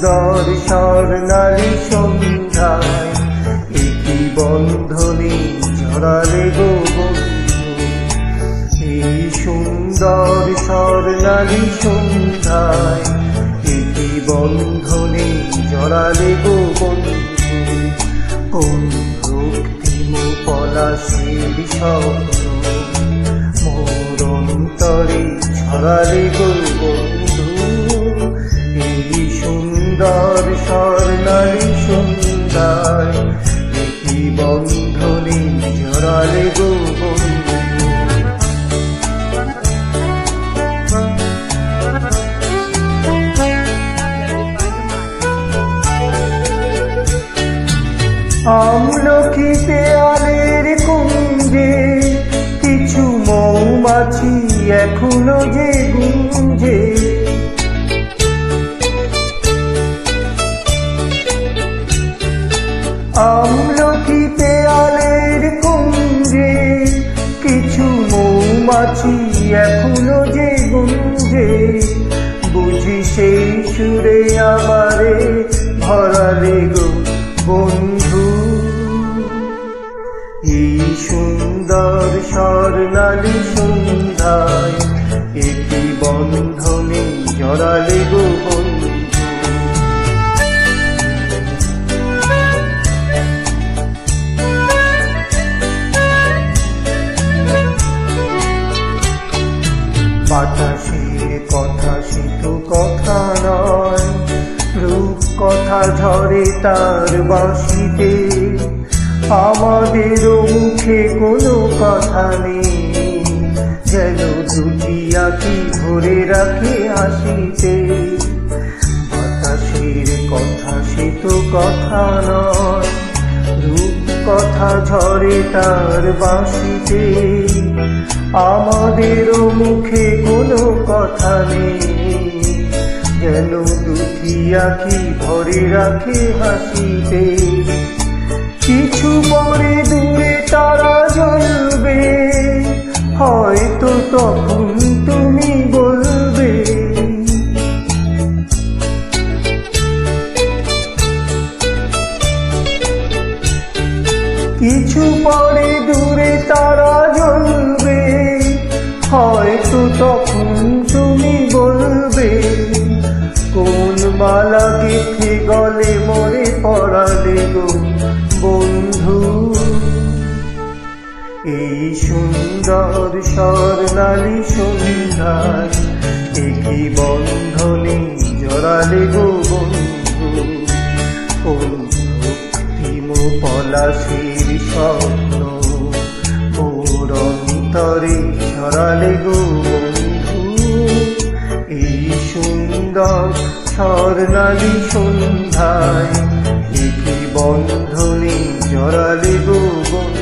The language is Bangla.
সুন্দর স্বর্ণালী সন্ধ্যায় একই বন্ধনে জড়ালে গো বন্ধু। এই সুন্দর স্বর্ণালী সন্ধ্যায় একই বন্ধনে জড়ালে গো বন্ধু। কোন রক্তিম পলাশের স্বপ্ন মোর অন্তরে ছড়ালে গো বন্ধু। এই সুন্দর স্বর্ণালী সন্ধ্যায় একই বন্ধনে জড়ালে গো বন্ধু। আমলকি পেয়ালের কুঞ্জে কিছু মৌমাছি এখনো যে গুঞ্জে। আমলকি পেয়ালের কুঞ্জে কিছু মৌমাছি এখনো যে গুঞ্জে। বুঝি সেই সুরে আমারে ভরালে গো বন্ধু। এই সুন্দর স্বর্ণালী সন্ধ্যায় একই বন্ধনে জড়ালে গো বন্ধু। বাতাসের কথা সে তো কথা নয়, রূপ কথা ঝরে তার বাঁশিতে। আমাদের মুখে কোনো কথা নেই, যেন দুটি আঁখি ভরে রাখে হাসিতে। বাতাসের কথা সে তো কথা নয়, রূপ কথা ঝরে তার বাঁশিতে। আমাদের মুখে কোনো কথা নেই, যেন দুটি আঁখি ভরে রাখে হাসিতে। কিছু পরে দূরে তারা জ্বলবে, হয়তো তখন তুমি বলবে কিছু পরে দূরে তারা জ্বলবে, হয়তো তখন তুমি বলবে কোন মালা গেঁথে গলে মরে পড়ালে গো বন্ধু। এই সুন্দর স্বর্ণালী সন্ধ্যায় একই বন্ধনে জড়ালে গো বন্ধু। কোন রক্তিম পলাশের স্বপ্ন মোর অন্তরে ছড়ালে গো বন্ধু। এই সুন্দর স্বর্ণালী সন্ধ্যায় একই বন্ধনে জড়ালে গো বন্ধু।